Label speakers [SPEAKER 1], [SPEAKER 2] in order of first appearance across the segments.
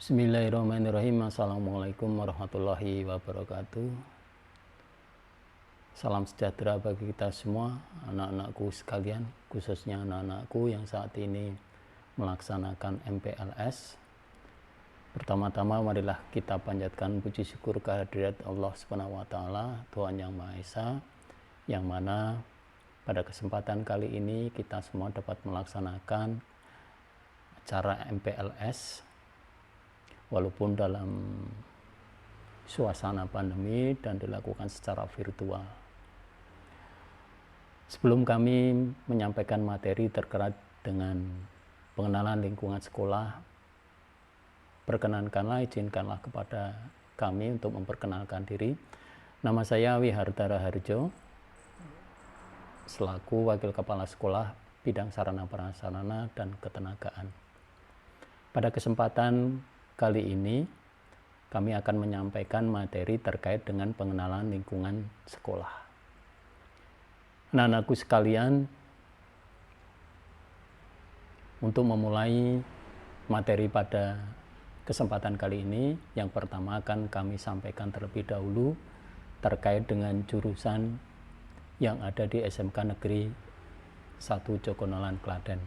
[SPEAKER 1] Bismillahirrahmanirrahim. Assalamualaikum warahmatullahi wabarakatuh. Salam sejahtera bagi kita semua, anak-anakku sekalian, khususnya anak-anakku yang saat ini melaksanakan MPLS. Pertama-tama marilah kita panjatkan puji syukur kehadirat Allah Subhanahu wa taala, Tuhan yang Maha Esa, yang mana pada kesempatan kali ini kita semua dapat melaksanakan acara MPLS walaupun dalam suasana pandemi dan dilakukan secara virtual. Sebelum kami menyampaikan materi terkait dengan pengenalan lingkungan sekolah, izinkanlah kepada kami untuk memperkenalkan diri. Nama saya Wihardara Harjo, selaku Wakil Kepala Sekolah Bidang Sarana Prasarana dan Ketenagaan. Pada kesempatan kali ini, kami akan menyampaikan materi terkait dengan pengenalan lingkungan sekolah. Anak-anakku sekalian, untuk memulai materi pada kesempatan kali ini, yang pertama akan kami sampaikan terlebih dahulu terkait dengan jurusan yang ada di SMK Negeri 1 Jogonolan, Klaten.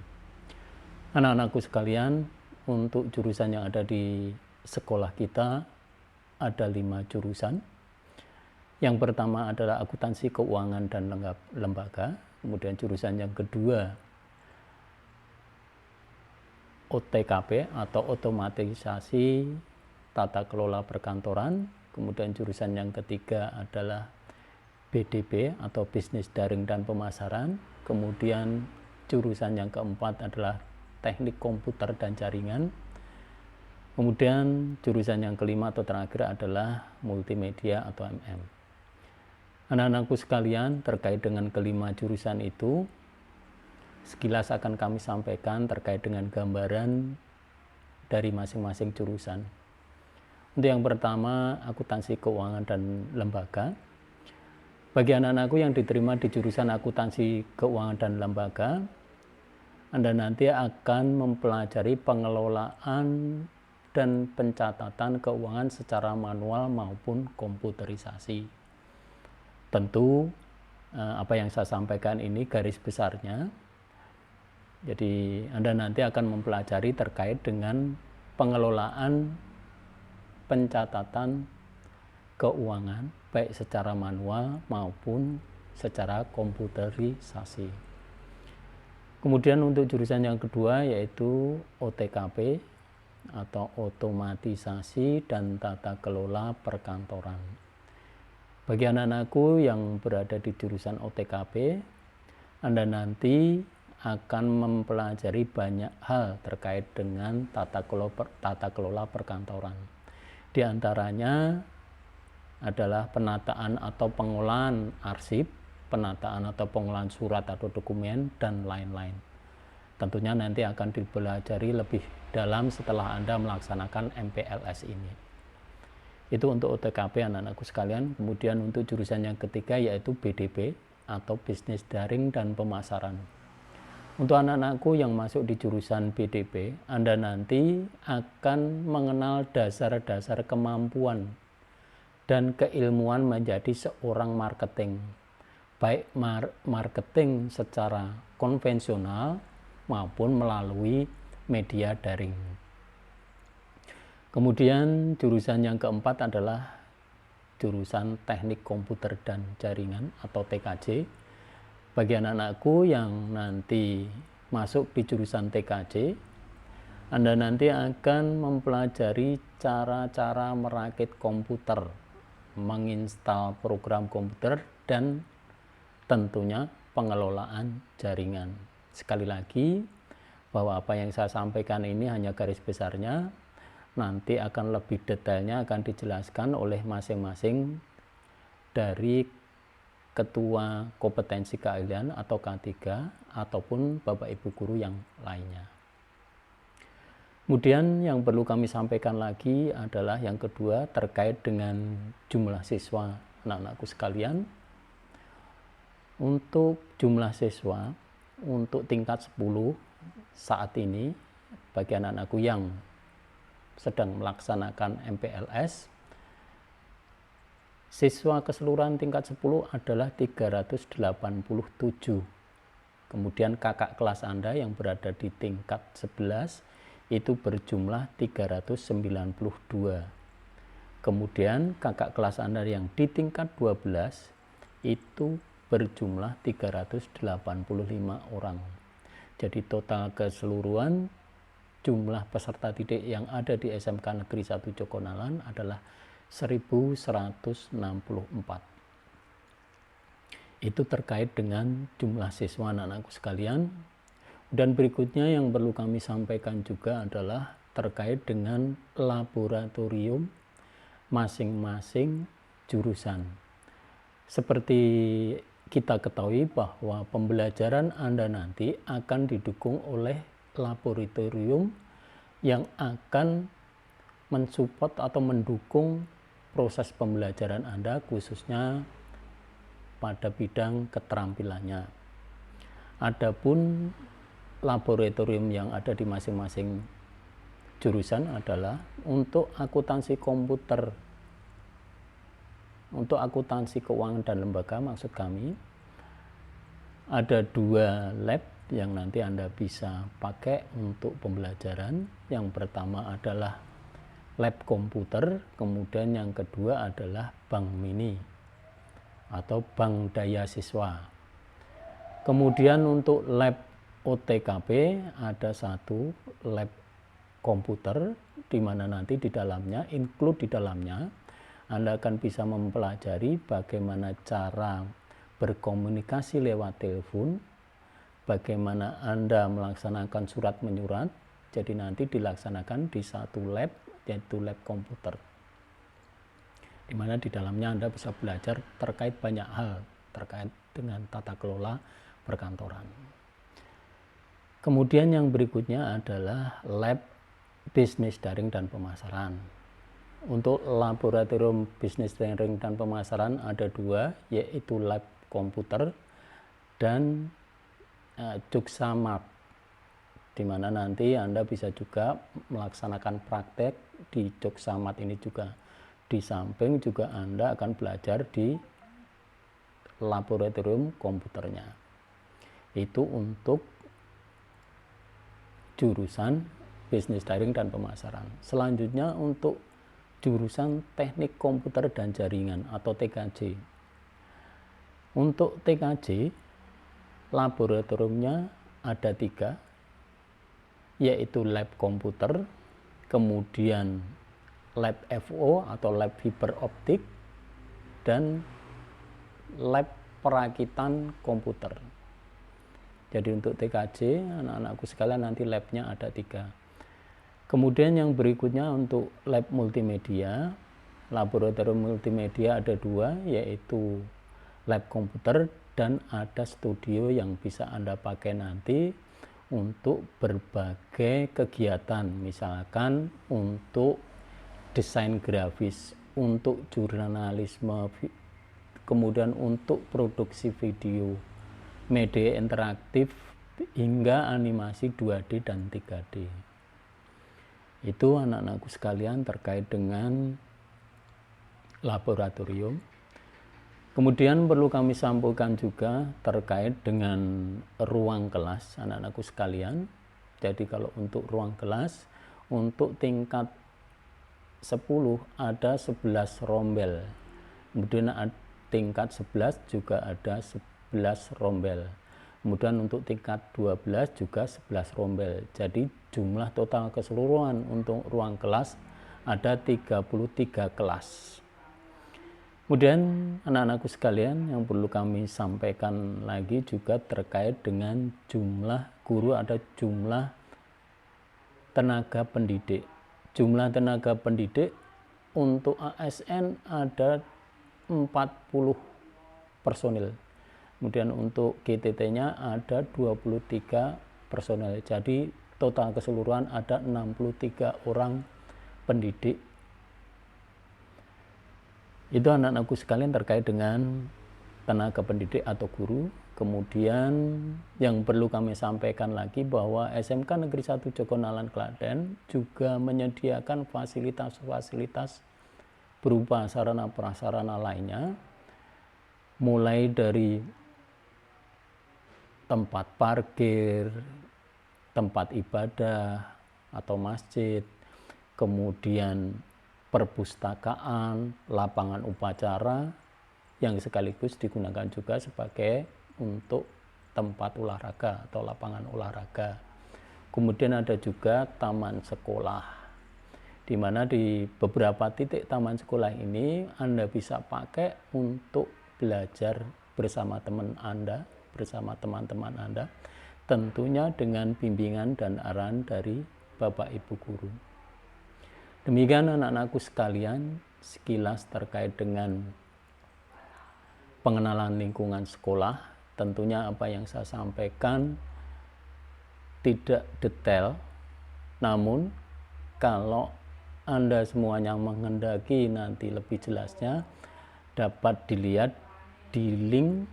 [SPEAKER 1] Anak-anakku sekalian, untuk jurusan yang ada di sekolah kita ada 5 jurusan. Yang pertama adalah akuntansi keuangan dan lembaga. Kemudian jurusan yang kedua OTKP atau otomatisasi tata kelola perkantoran. Kemudian jurusan yang ketiga adalah BDP atau bisnis daring dan pemasaran. Kemudian jurusan yang keempat adalah teknik komputer dan jaringan. Kemudian jurusan yang kelima atau terakhir adalah multimedia atau MM. Anak-anakku sekalian, terkait dengan kelima jurusan itu, sekilas akan kami sampaikan terkait dengan gambaran dari masing-masing jurusan. Untuk yang pertama, akuntansi keuangan dan lembaga. Bagi anak-anakku yang diterima di jurusan akuntansi keuangan dan lembaga, Anda nanti akan mempelajari pengelolaan dan pencatatan keuangan secara manual maupun komputerisasi. Tentu apa yang saya sampaikan ini garis besarnya. Jadi Anda nanti akan mempelajari terkait dengan pengelolaan pencatatan keuangan baik secara manual maupun secara komputerisasi. Kemudian untuk jurusan yang kedua yaitu OTKP atau otomatisasi dan tata kelola perkantoran. Bagi anak-anakku yang berada di jurusan OTKP, Anda nanti akan mempelajari banyak hal terkait dengan tata kelola perkantoran. Di antaranya adalah penataan atau pengolahan arsip, penataan atau pengolahan surat atau dokumen, dan lain-lain. Tentunya nanti akan dipelajari lebih dalam setelah Anda melaksanakan MPLS ini. Itu untuk OTKP anak-anakku sekalian. Kemudian untuk jurusan yang ketiga yaitu BDP atau bisnis daring dan pemasaran. Untuk anak-anakku yang masuk di jurusan BDP, Anda nanti akan mengenal dasar-dasar kemampuan dan keilmuan menjadi seorang marketing, baik marketing secara konvensional maupun melalui media daring. Kemudian jurusan yang keempat adalah jurusan teknik komputer dan jaringan atau TKJ. Bagi anak-anakku yang nanti masuk di jurusan TKJ, Anda nanti akan mempelajari cara-cara merakit komputer, menginstal program komputer, dan tentunya pengelolaan jaringan. Sekali lagi, bahwa apa yang saya sampaikan ini hanya garis besarnya, nanti akan lebih detailnya akan dijelaskan oleh masing-masing dari Ketua Kompetensi Keahlian atau K3 ataupun Bapak Ibu Guru yang lainnya. Kemudian yang perlu kami sampaikan lagi adalah yang kedua terkait dengan jumlah siswa anak-anakku sekalian. Untuk jumlah siswa untuk tingkat 10 saat ini bagi anak-anakku yang sedang melaksanakan MPLS. Siswa keseluruhan tingkat 10 adalah 387. Kemudian kakak kelas Anda yang berada di tingkat 11 itu berjumlah 392. Kemudian kakak kelas Anda yang di tingkat 12 itu berjumlah 385 orang. Jadi total keseluruhan jumlah peserta didik yang ada di SMK Negeri 1 Jogonalan adalah 1164. Itu terkait dengan jumlah siswa anak-anakku sekalian. Dan berikutnya yang perlu kami sampaikan juga adalah terkait dengan laboratorium masing-masing jurusan. Seperti kita ketahui bahwa pembelajaran Anda nanti akan didukung oleh laboratorium yang akan mensupport atau mendukung proses pembelajaran Anda khususnya pada bidang keterampilannya. Adapun laboratorium yang ada di masing-masing jurusan adalah untuk akuntansi komputer, untuk akuntansi keuangan dan lembaga maksud kami, ada 2 lab yang nanti Anda bisa pakai untuk pembelajaran. Yang pertama adalah lab komputer, kemudian yang kedua adalah bank mini atau bank daya siswa. Kemudian untuk lab OTKP ada 1 lab komputer di mana nanti di dalamnya, include di dalamnya Anda akan bisa mempelajari bagaimana cara berkomunikasi lewat telepon, bagaimana Anda melaksanakan surat menyurat. Jadi nanti dilaksanakan di 1 lab, yaitu lab komputer, di mana di dalamnya Anda bisa belajar terkait banyak hal terkait dengan tata kelola perkantoran. Kemudian yang berikutnya adalah lab bisnis daring dan pemasaran. Untuk laboratorium bisnis daring dan pemasaran ada 2, yaitu lab komputer dan Joksamat, di mana nanti Anda bisa juga melaksanakan praktek di Joksamat ini juga. Di samping juga Anda akan belajar di laboratorium komputernya. Itu untuk jurusan bisnis daring dan pemasaran. Selanjutnya untuk jurusan teknik komputer dan jaringan atau TKJ. Untuk TKJ, laboratoriumnya ada 3, yaitu lab komputer, kemudian lab FO atau lab fiber optik, dan lab perakitan komputer. Jadi untuk TKJ, anak-anakku sekalian nanti labnya ada 3. Kemudian yang berikutnya untuk lab multimedia, laboratorium multimedia ada 2, yaitu lab komputer dan ada studio yang bisa Anda pakai nanti untuk berbagai kegiatan, misalkan untuk desain grafis, untuk jurnalisme, kemudian untuk produksi video, media interaktif, hingga animasi 2D dan 3D. Itu anak-anakku sekalian terkait dengan laboratorium. Kemudian perlu kami sampaikan juga terkait dengan ruang kelas anak-anakku sekalian. Jadi kalau untuk ruang kelas, untuk tingkat 10 ada 11 rombel. Kemudian tingkat 11 juga ada 11 rombel. Kemudian untuk tingkat 12 juga 11 rombel. Jadi jumlah total keseluruhan untuk ruang kelas ada 33 kelas. Kemudian anak-anakku sekalian yang perlu kami sampaikan lagi juga terkait dengan jumlah guru, ada jumlah tenaga pendidik. Jumlah tenaga pendidik untuk ASN ada 40 personil. Kemudian untuk GTT-nya ada 23 personel. Jadi total keseluruhan ada 63 orang pendidik. Itu anak-anakku sekalian terkait dengan tenaga pendidik atau guru. Kemudian yang perlu kami sampaikan lagi bahwa SMK Negeri 1 Jogonalan Klaten juga menyediakan fasilitas-fasilitas berupa sarana prasarana lainnya, mulai dari tempat parkir, tempat ibadah atau masjid, kemudian perpustakaan, lapangan upacara yang sekaligus digunakan juga sebagai untuk tempat olahraga atau lapangan olahraga. Kemudian ada juga taman sekolah, di mana di beberapa titik taman sekolah ini Anda bisa pakai untuk belajar bersama teman Anda, bersama teman-teman Anda, tentunya dengan bimbingan dan arahan dari Bapak Ibu Guru. Demikian anak-anakku sekalian, sekilas terkait dengan pengenalan lingkungan sekolah. Tentunya apa yang saya sampaikan tidak detail, namun kalau Anda semuanya menghendaki nanti lebih jelasnya, dapat dilihat di link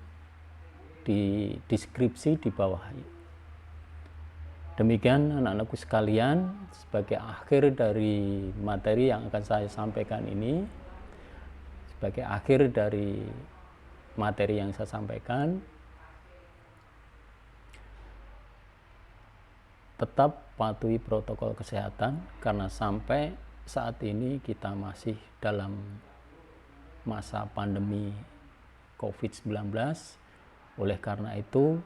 [SPEAKER 1] di deskripsi di bawah. Demikian anak-anakku sekalian, sebagai akhir dari materi yang akan saya sampaikan ini, sebagai akhir dari materi yang saya sampaikan, tetap patuhi protokol kesehatan karena sampai saat ini kita masih dalam masa pandemi COVID-19. Oleh karena itu,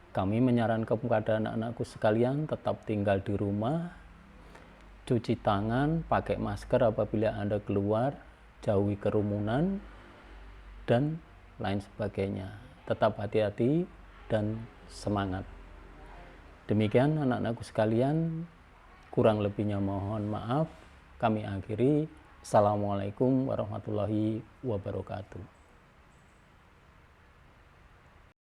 [SPEAKER 1] kami menyarankan kepada anak-anakku sekalian tetap tinggal di rumah, cuci tangan, pakai masker apabila Anda keluar, jauhi kerumunan, dan lain sebagainya. Tetap hati-hati dan semangat. Demikian anak-anakku sekalian, kurang lebihnya mohon maaf. Kami akhiri. Assalamualaikum warahmatullahi wabarakatuh.